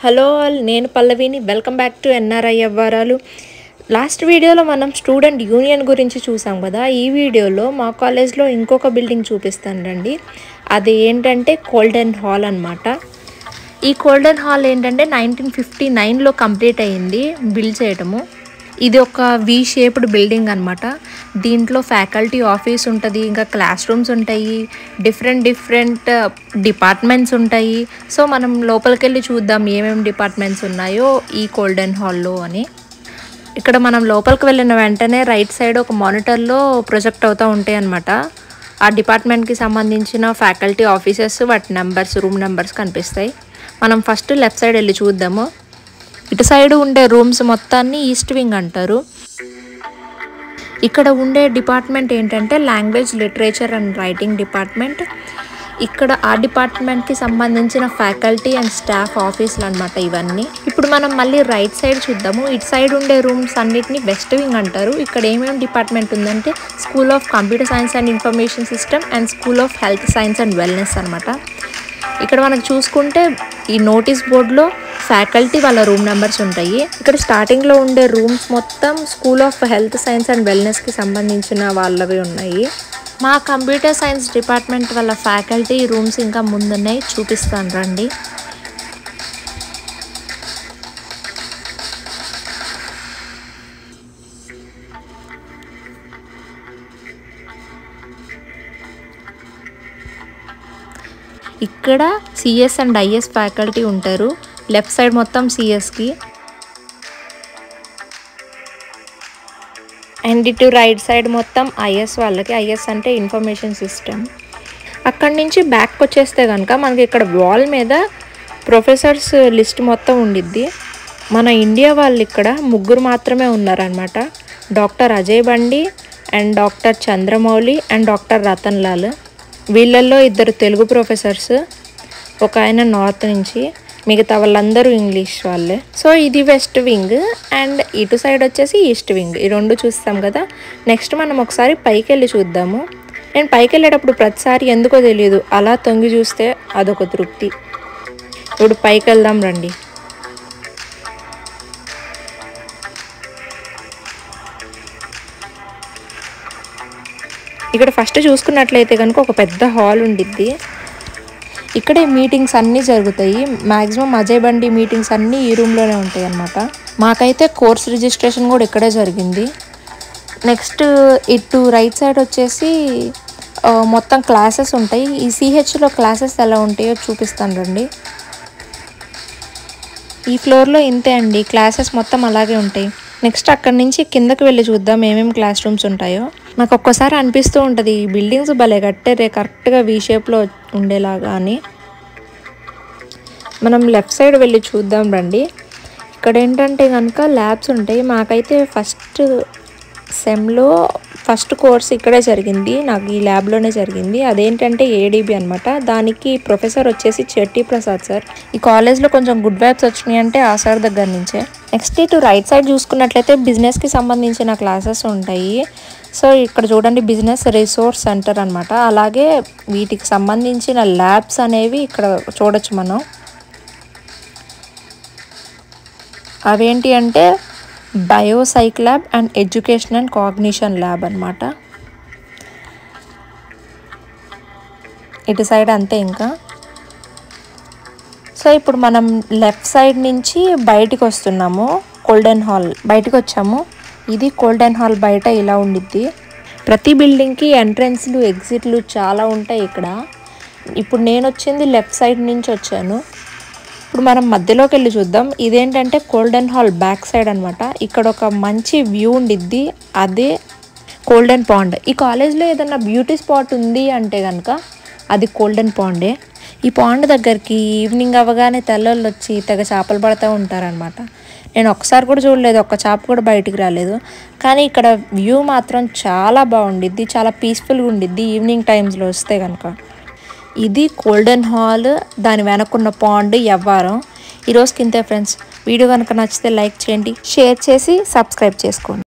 Hello all, నేను పల్లవిని. Welcome back to NRI వ్యవహారాలు. లాస్ట్ వీడియోలో మనం స్టూడెంట్ యూనియన్ గురించి చూసాం కదా. ఈ వీడియోలో మా కాలేజ్లో ఇంకొక బిల్డింగ్ చూపిస్తాను రండి. అది ఏంటంటే గోల్డెన్ హాల్ అన్నమాట. ఈ గోల్డెన్ హాల్ ఏంటంటే 1959లో కంప్లీట్ అయ్యింది బిల్డ్ చేయటము. ఇది ఒక వి షేప్డ్ బిల్డింగ్ అనమాట. దీంట్లో ఫ్యాకల్టీ ఆఫీస్ ఉంటుంది, ఇంకా క్లాస్ రూమ్స్ ఉంటాయి, డిఫరెంట్ డిపార్ట్మెంట్స్ ఉంటాయి. సో మనం లోపలికి వెళ్ళి చూద్దాం ఏమేమి డిపార్ట్మెంట్స్ ఉన్నాయో ఈ గోల్డెన్ హాల్లో అని. ఇక్కడ మనం లోపలికి వెళ్ళిన వెంటనే రైట్ సైడ్ ఒక మానిటర్లో ప్రొజెక్ట్ అవుతూ ఉంటాయి అన్నమాట. ఆ డిపార్ట్మెంట్కి సంబంధించిన ఫ్యాకల్టీ ఆఫీసెస్, వాటి నెంబర్స్, రూమ్ నెంబర్స్ కనిపిస్తాయి. మనం ఫస్ట్ లెఫ్ట్ సైడ్ వెళ్ళి చూద్దాము. ఇటు సైడ్ ఉండే రూమ్స్ మొత్తాన్ని ఈస్ట్ వింగ్ అంటారు. ఇక్కడ ఉండే డిపార్ట్మెంట్ ఏంటంటే language, literature and writing department. ఇక్కడ ఆ డిపార్ట్మెంట్కి సంబంధించిన ఫ్యాకల్టీ అండ్ స్టాఫ్ ఆఫీసులు అనమాట ఇవన్నీ. ఇప్పుడు మనం మళ్ళీ రైట్ సైడ్ చూద్దాము. ఇటు సైడ్ ఉండే రూమ్స్ అన్నిటిని వెస్ట్ వింగ్ అంటారు. ఇక్కడ ఏమేమి డిపార్ట్మెంట్ ఉందంటే school of computer science and information system and school of health science and wellness అనమాట. ఇక్కడ మనకు చూసుకుంటే ఈ నోటీస్ బోర్డులో ఫ్యాకల్టీ వాళ్ళ రూమ్ నెంబర్స్ ఉంటాయి. ఇక్కడ స్టార్టింగ్లో ఉండే రూమ్స్ మొత్తం school of health science and వెల్నెస్కి సంబంధించిన వాళ్ళవి ఉన్నాయి. మా కంప్యూటర్ సైన్స్ డిపార్ట్మెంట్ వాళ్ళ ఫ్యాకల్టీ రూమ్స్ ఇంకా ముందున్నాయి, చూపిస్తాను రండి. ఇక్కడ సిఎస్ అండ్ ఐఎస్ ఫ్యాకల్టీ ఉంటారు. లెఫ్ట్ సైడ్ మొత్తం సిఎస్కి అండ్ ఇటు రైట్ సైడ్ మొత్తం ఐఎస్ వాళ్ళకి. ఐఎస్ అంటే ఇన్ఫర్మేషన్ సిస్టమ్. అక్కడి నుంచి బ్యాక్ వచ్చేస్తే కనుక మనకి ఇక్కడ వాల్ మీద ప్రొఫెసర్స్ లిస్ట్ మొత్తం ఉండిద్ది. మన ఇండియా వాళ్ళు ఇక్కడ ముగ్గురు మాత్రమే ఉన్నారనమాట. Doctor Ajay Bandi and doctor Chandramouli and doctor Ratan Lal. వీళ్ళల్లో ఇద్దరు తెలుగు ప్రొఫెసర్స్, ఒక ఆయన నార్త్ నుంచి, మిగతా వాళ్ళందరూ ఇంగ్లీష్ వాళ్ళే. సో ఇది వెస్ట్ వింగ్ అండ్ ఇటు సైడ్ వచ్చేసి ఈస్ట్ వింగ్. ఈ రెండు చూస్తాం కదా. నెక్స్ట్ మనం ఒకసారి పైకి వెళ్ళి చూద్దాము. నేను పైకి వెళ్ళేటప్పుడు ప్రతిసారి ఎందుకో తెలియదు అలా తొంగి చూస్తే అదొక తృప్తి. ఇప్పుడు పైకి వెళ్దాం రండి. ఇక్కడ ఫస్ట్ చూసుకున్నట్లయితే కనుక ఒక పెద్ద హాల్ ఉండిద్ది. ఇక్కడే మీటింగ్స్ అన్నీ జరుగుతాయి. మ్యాక్సిమం అజయ్ బండి మీటింగ్స్ అన్నీ ఈ రూమ్లోనే ఉంటాయి అన్నమాట. మాకైతే కోర్స్ రిజిస్ట్రేషన్ కూడా ఇక్కడే జరిగింది. నెక్స్ట్ ఇటు రైట్ సైడ్ వచ్చేసి మొత్తం క్లాసెస్ ఉంటాయి. ఈ సిహెచ్లో క్లాసెస్ ఎలా ఉంటాయో చూపిస్తాను రండి. ఈ ఫ్లోర్లో ఇంతే అండి, క్లాసెస్ మొత్తం అలాగే ఉంటాయి. నెక్స్ట్ అక్కడి నుంచి కిందకి వెళ్ళి చూద్దాం ఏమేమి క్లాస్ రూమ్స్ ఉంటాయో. నాకు ఒక్కోసారి అనిపిస్తూ ఉంటుంది ఈ బిల్డింగ్స్ భలే కట్టారే కరెక్ట్గా వీ షేప్లో ఉండేలాగా అని. మనం లెఫ్ట్ సైడ్ వెళ్ళి చూద్దాం రండి. ఇక్కడ ఏంటంటే కనుక ల్యాబ్స్ ఉంటాయి. మాకైతే ఫస్ట్ సెమ్లో ఫస్ట్ కోర్స్ ఇక్కడే జరిగింది, నాకు ఈ ల్యాబ్లోనే జరిగింది. అదేంటంటే ఏడీబీ అనమాట. దానికి ప్రొఫెసర్ వచ్చేసి చెట్టి ప్రసాద్ సార్. ఈ కాలేజ్లో కొంచెం గుడ్ వైబ్స్ వచ్చినాయి అంటే ఆ సార్ దగ్గర నుంచే. నెక్స్ట్ ఇటు రైట్ సైడ్ చూసుకున్నట్లయితే బిజినెస్కి సంబంధించిన క్లాసెస్ ఉంటాయి. సో ఇక్కడ చూడండి, బిజినెస్ రిసోర్స్ సెంటర్ అనమాట. అలాగే వీటికి సంబంధించిన ల్యాబ్స్ అనేవి ఇక్కడ చూడొచ్చు మనం. అవేంటి అంటే biopsych lab and education and cognition lab అనమాట. ఇటు సైడ్ అంతే ఇంకా. సో ఇప్పుడు మనం లెఫ్ట్ సైడ్ నుంచి బయటికి వస్తున్నాము. గోల్డెన్ హాల్ బయటకు వచ్చాము. ఇది గోల్డెన్ హాల్ బయట ఇలా ఉండిద్ది. ప్రతి బిల్డింగ్కి ఎంట్రన్స్లు, ఎగ్జిట్లు చాలా ఉంటాయి ఇక్కడ. ఇప్పుడు నేను వచ్చింది లెఫ్ట్ సైడ్ నుంచి వచ్చాను. ఇప్పుడు మనం మధ్యలోకి వెళ్ళి చూద్దాం. ఇదేంటంటే గోల్డెన్ హాల్ బ్యాక్ సైడ్ అనమాట. ఇక్కడ ఒక మంచి వ్యూ ఉండిద్ది, అదే గోల్డెన్ పాండ్. ఈ కాలేజ్లో ఏదైనా బ్యూటీ స్పాట్ ఉంది అంటే కనుక అది గోల్డెన్ పాండే. ఈ పాండ్ దగ్గరికి ఈవినింగ్ అవ్వగానే తెల్లోళ్ళు వచ్చి తెగ చేపలు పడుతూ ఉంటారనమాట. నేను ఒక్కసారి కూడా చూడలేదు, ఒక్క చేప కూడా బయటికి రాలేదు. కానీ ఇక్కడ వ్యూ మాత్రం చాలా బాగుండిద్ది, చాలా పీస్ఫుల్గా ఉండిద్ది ఈవినింగ్ టైమ్స్లో వస్తే కనుక. ఇది గోల్డెన్ హాల్, దాని వెనకున్న పాండ్ వ్యవహారం. ఈరోజుకి ఇంతే ఫ్రెండ్స్. వీడియో కనుక నచ్చితే లైక్ చేయండి, షేర్ చేసి సబ్స్క్రైబ్ చేసుకోండి.